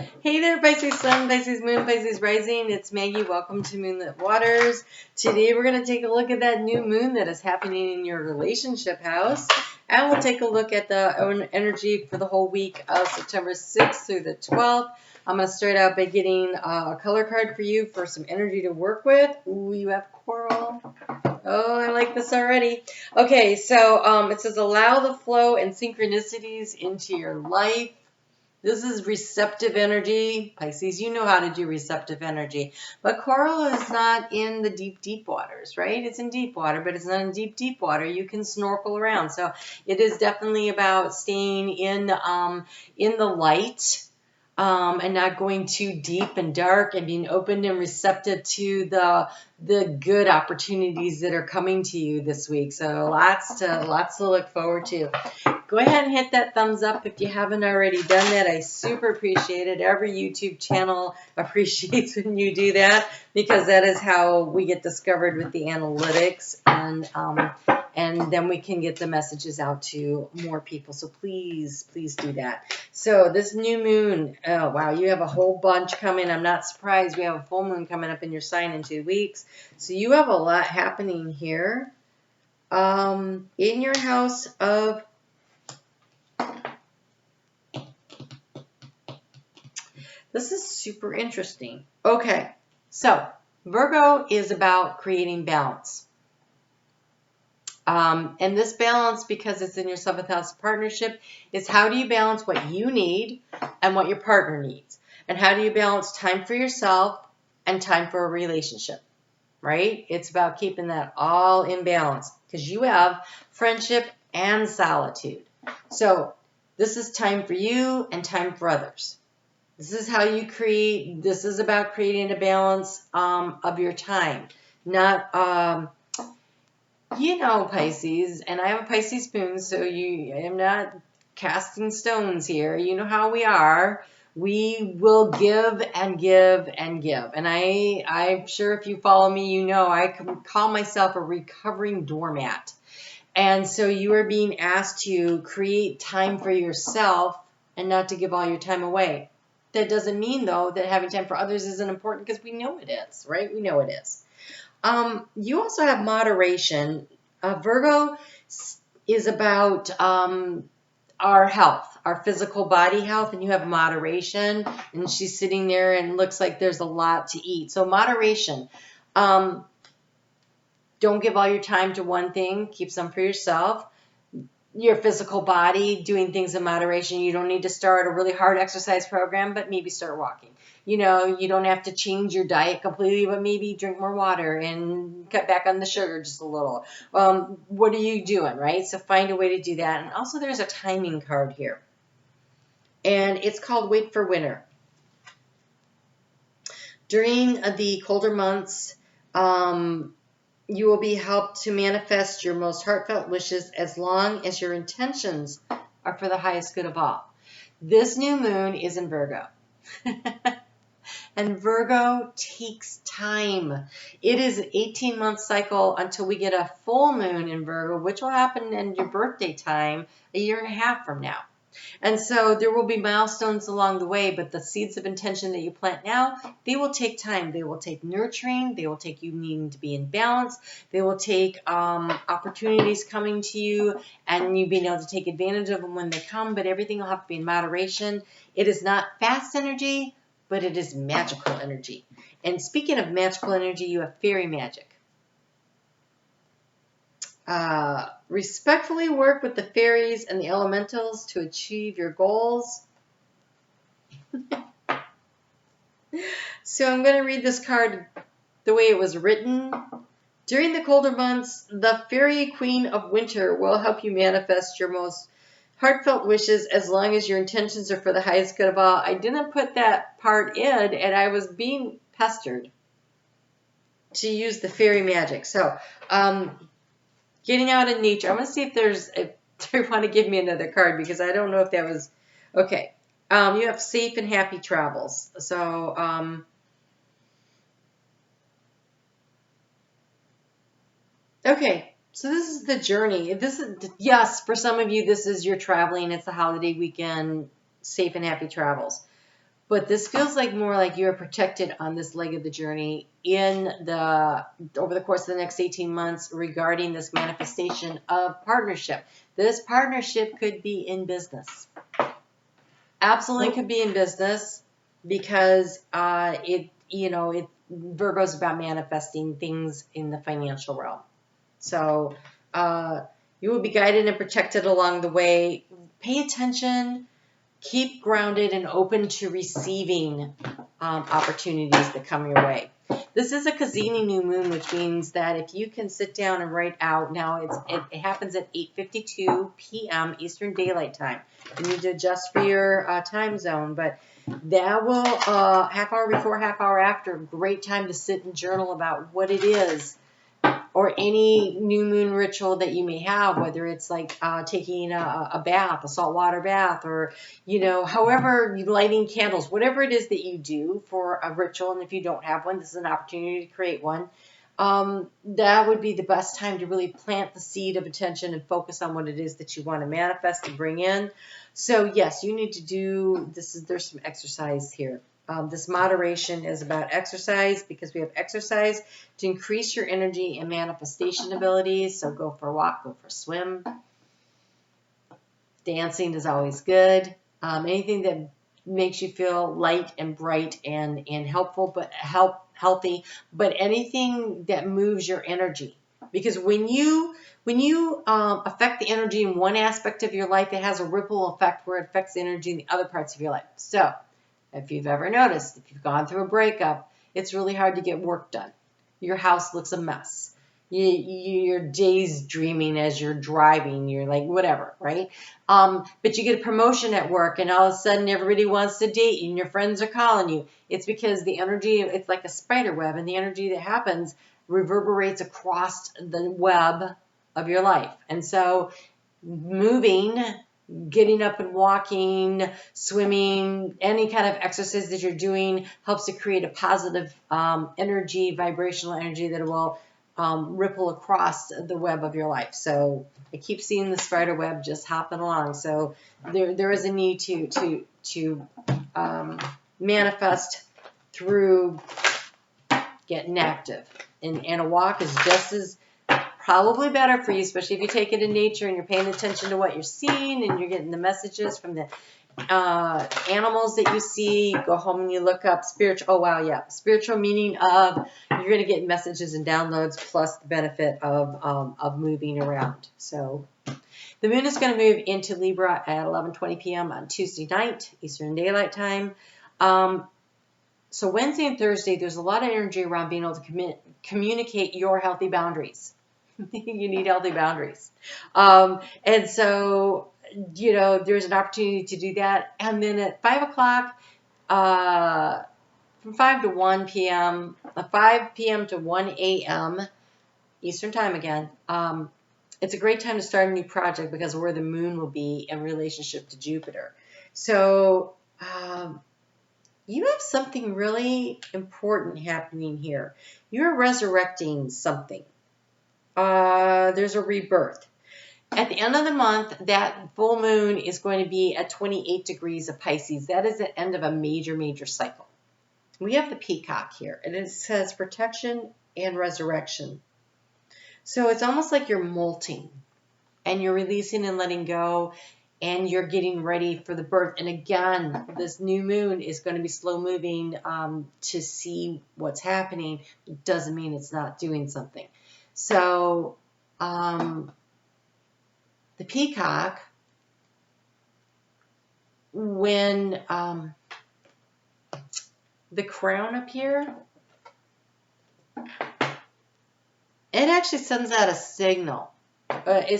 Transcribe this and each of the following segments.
Hey there, Pisces Sun, Pisces Moon, Pisces Rising. It's Maggie. Welcome to Moonlit Waters. Today we're going to take a look at that new moon that is happening in your relationship house. And we'll take a look at the energy for the whole week of September 6th through the 12th. I'm going to start out by getting a color card for you for some energy to work with. Ooh, you have coral. Oh, I like this already. Okay, so it says allow the flow and synchronicities into your life. This is receptive energy. Pisces, you know how to do receptive energy. But coral is not in the deep, deep waters, right? It's in deep water, but it's not in deep, deep water. You can snorkel around. So it is definitely about staying in the light and not going too deep and dark, and being open and receptive to the good opportunities that are coming to you this week. So lots to look forward to. Go ahead and hit that thumbs up if you haven't already done that. I super appreciate it. Every YouTube channel appreciates when you do that, because that is how we get discovered with the analytics, and then we can get the messages out to more people. So please do that. So this new moon, oh wow, you have a whole bunch coming. I'm not surprised. We have a full moon coming up in your sign in 2 weeks. So you have a lot happening here in your house of This is super interesting. Okay, so Virgo is about creating balance. And this balance, because it's in your 7th house partnership, is how do you balance what you need and what your partner needs? And how do you balance time for yourself and time for a relationship, right? It's about keeping that all in balance, because you have friendship and solitude. So this is time for you and time for others. This is how you create, this is about creating a balance of your time. Not, Pisces, and I have a Pisces moon, so I'm not casting stones here. You know how we are. We will give and give and give. And I'm sure if you follow me, you know I can call myself a recovering doormat. And so you are being asked to create time for yourself and not to give all your time away. That doesn't mean, though, that having time for others isn't important, because we know it is, right? We know it is. You also have moderation. Virgo is about our health, our physical body health, and you have moderation, and she's sitting there and looks like there's a lot to eat. So moderation. Don't give all your time to one thing. Keep some for yourself. Your physical body, doing things in moderation. You don't need to start a really hard exercise program, but maybe start walking. You don't have to change your diet completely, but maybe drink more water and cut back on the sugar just a little. What are you doing, right? So find a way to do that. And also there's a timing card here, and it's called Wait for Winter. During the colder months, you will be helped to manifest your most heartfelt wishes as long as your intentions are for the highest good of all. This new moon is in Virgo. And Virgo takes time. It is an 18-month cycle until we get a full moon in Virgo, which will happen in your birthday time a year and a half from now. And so there will be milestones along the way, but the seeds of intention that you plant now, they will take time. They will take nurturing. They will take you needing to be in balance. They will take opportunities coming to you and you being able to take advantage of them when they come, but everything will have to be in moderation. It is not fast energy, but it is magical energy. And speaking of magical energy, you have fairy magic. Respectfully work with the fairies and the elementals to achieve your goals. So I'm going to read this card the way it was written. During the colder months, the fairy queen of winter will help you manifest your most heartfelt wishes as long as your intentions are for the highest good of all. I didn't put that part in, and I was being pestered to use the fairy magic. So, getting out in nature. I'm going to see if they want to give me another card, because I don't know if that was, okay. You have safe and happy travels. So, okay. So this is the journey. Yes, for some of you, this is your traveling. It's the holiday weekend, safe and happy travels. But this feels like more like you're protected on this leg of the journey over the course of the next 18 months regarding this manifestation of partnership. This partnership could be in business. Absolutely could be in business because Virgo's about manifesting things in the financial realm. So you will be guided and protected along the way. Pay attention. Keep grounded and open to receiving opportunities that come your way. This is a Kazini new moon, which means that if you can sit down and write out, now it happens at 8:52 p.m. Eastern Daylight Time. You need to adjust for your time zone, but that will, half hour before, half hour after, great time to sit and journal about what it is, or any new moon ritual that you may have, whether it's like taking a bath, a saltwater bath, or, however, lighting candles, whatever it is that you do for a ritual. And if you don't have one, this is an opportunity to create one. That would be the best time to really plant the seed of attention and focus on what it is that you want to manifest and bring in. So yes, you need to do this. There's some exercise here. This moderation is about exercise, because we have exercise to increase your energy and manifestation abilities. So go for a walk, go for a swim. Dancing is always good. Anything that makes you feel light and bright and helpful, but healthy, but anything that moves your energy. Because when you affect the energy in one aspect of your life, it has a ripple effect where it affects the energy in the other parts of your life. So if you've ever noticed, if you've gone through a breakup, it's really hard to get work done. Your house looks a mess. Your day's dreaming as you're driving. You're like, whatever, right? But you get a promotion at work, and all of a sudden everybody wants to date you, and your friends are calling you. It's because the energy, it's like a spider web, and the energy that happens reverberates across the web of your life. And so moving, getting up and walking, swimming, any kind of exercise that you're doing helps to create a positive energy, vibrational energy that will ripple across the web of your life. So I keep seeing the spider web just hopping along. So there is a need to manifest through getting active. And a walk is just as probably better for you, especially if you take it in nature and you're paying attention to what you're seeing and you're getting the messages from the animals that you see. You go home and you look up spiritual meaning of, you're going to get messages and downloads, plus the benefit of moving around. So the moon is going to move into Libra at 11:20 p.m. on Tuesday night, Eastern Daylight Time. So Wednesday and Thursday, there's a lot of energy around being able to communicate your healthy boundaries. You need healthy boundaries. And so, there's an opportunity to do that. And then at 5 o'clock, from 5 to 1 p.m., 5 p.m. to 1 a.m. Eastern Time again, it's a great time to start a new project because of where the moon will be in relationship to Jupiter. So you have something really important happening here. You're resurrecting something. There's a rebirth. At the end of the month, that full moon is going to be at 28 degrees of Pisces. That is the end of a major, major cycle. We have the peacock here, and it says protection and resurrection. So it's almost like you're molting, and you're releasing and letting go, and you're getting ready for the birth. And again, this new moon is going to be slow moving to see what's happening. It doesn't mean it's not doing something. So the peacock, when the crown up here, it actually sends out a signal. Okay.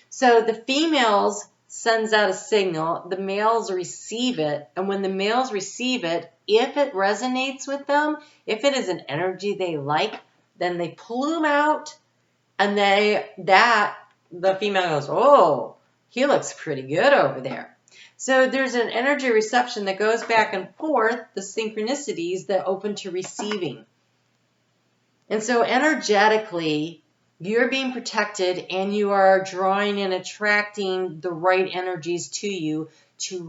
So the females sends out a signal. The males receive it. And when the males receive it, if it resonates with them, if it is an energy they like, then they plume out, and the female goes, oh, he looks pretty good over there. So there's an energy reception that goes back and forth, the synchronicities that open to receiving. And so energetically, you're being protected, and you are drawing and attracting the right energies to you to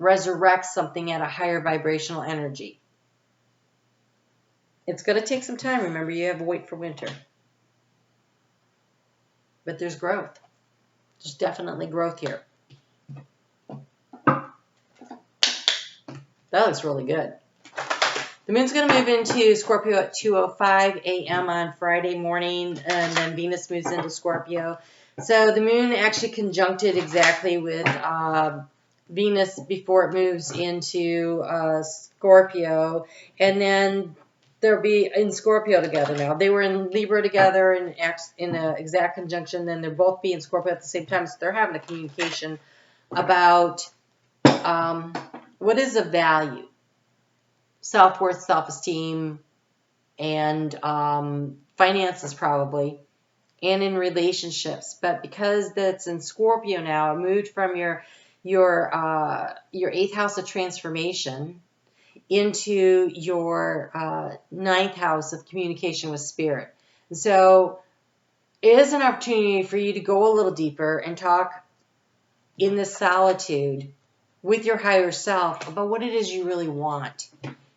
resurrect something at a higher vibrational energy. It's going to take some time. Remember, you have to wait for winter. But there's growth. There's definitely growth here. That looks really good. The moon's going to move into Scorpio at 2:05 a.m. on Friday morning, and then Venus moves into Scorpio. So the moon actually conjuncted exactly with Venus before it moves into Scorpio, and then they'll be in Scorpio together now. They were in Libra together in an exact conjunction, then they'll both be in Scorpio at the same time, so they're having a communication about what is of value. Self-worth, self-esteem, and finances probably, and in relationships. But because that's in Scorpio now, it moved from your 8th house of transformation into your 9th house of communication with spirit. And so it is an opportunity for you to go a little deeper and talk in the solitude with your higher self about what it is you really want.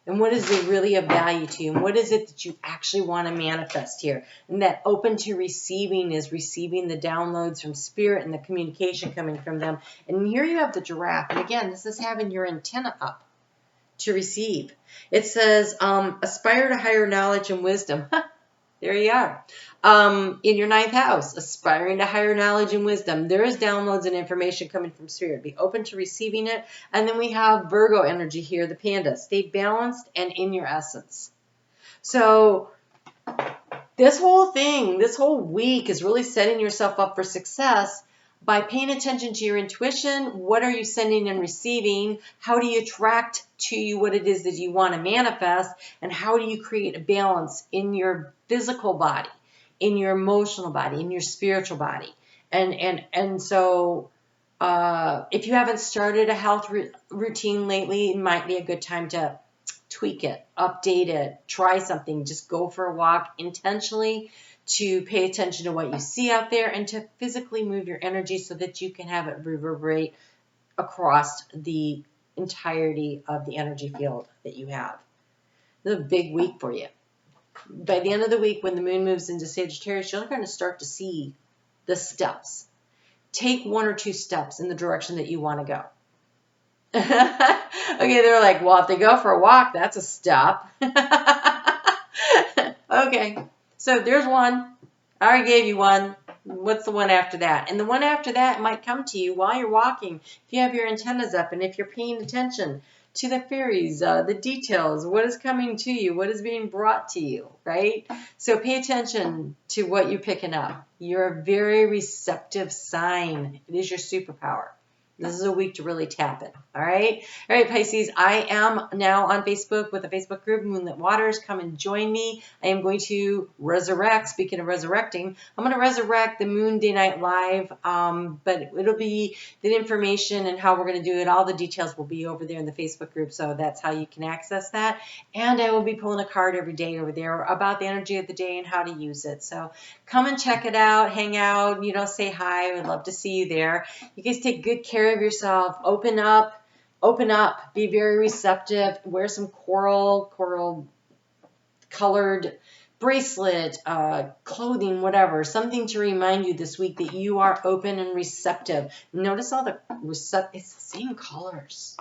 And what is it really of value to you? And what is it that you actually want to manifest here? And that open to receiving is receiving the downloads from spirit and the communication coming from them. And here you have the giraffe. And again, this is having your antenna up to receive. It says, aspire to higher knowledge and wisdom. There you are. In your 9th house, aspiring to higher knowledge and wisdom. There is downloads and information coming from spirit. Be open to receiving it. And then we have Virgo energy here, the panda. Stay balanced and in your essence. So this whole thing, this whole week is really setting yourself up for success by paying attention to your intuition. What are you sending and receiving? How do you attract to you what it is that you want to manifest? And how do you create a balance in your physical body, in your emotional body, in your spiritual body? And so if you haven't started a health routine lately, it might be a good time to tweak it, update it, try something. Just go for a walk intentionally, to pay attention to what you see out there, and to physically move your energy so that you can have it reverberate across the entirety of the energy field that you have. This is a big week for you. By the end of the week, when the moon moves into Sagittarius, you're going to start to see the steps. Take 1 or 2 steps in the direction that you want to go. Okay, they're like, well, if they go for a walk, that's a step. Okay. So there's one. I already gave you one. What's the one after that? And the one after that might come to you while you're walking. If you have your antennas up and if you're paying attention to the fairies, the details, what is coming to you, what is being brought to you, right? So pay attention to what you're picking up. You're a very receptive sign. It is your superpower. This is a week to really tap it. All right. All right, Pisces. I am now on Facebook with a Facebook group, Moonlit Waters. Come and join me. I am going to resurrect. Speaking of resurrecting, I'm going to resurrect the Moon Day Night Live. But it'll be the information and how we're going to do it. All the details will be over there in the Facebook group. So that's how you can access that. And I will be pulling a card every day over there about the energy of the day and how to use it. So come and check it out. Hang out. Say hi. I would love to see you there. You guys take good care of yourself. Open up, be very receptive. Wear some coral colored bracelet, clothing, whatever, something to remind you this week that you are open and receptive. Notice all it's the same colors.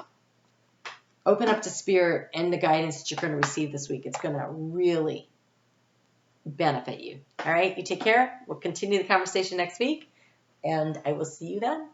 Open up to spirit and the guidance that you're going to receive this week. It's going to really benefit you. All right, you take care. We'll continue the conversation next week, and I will see you then.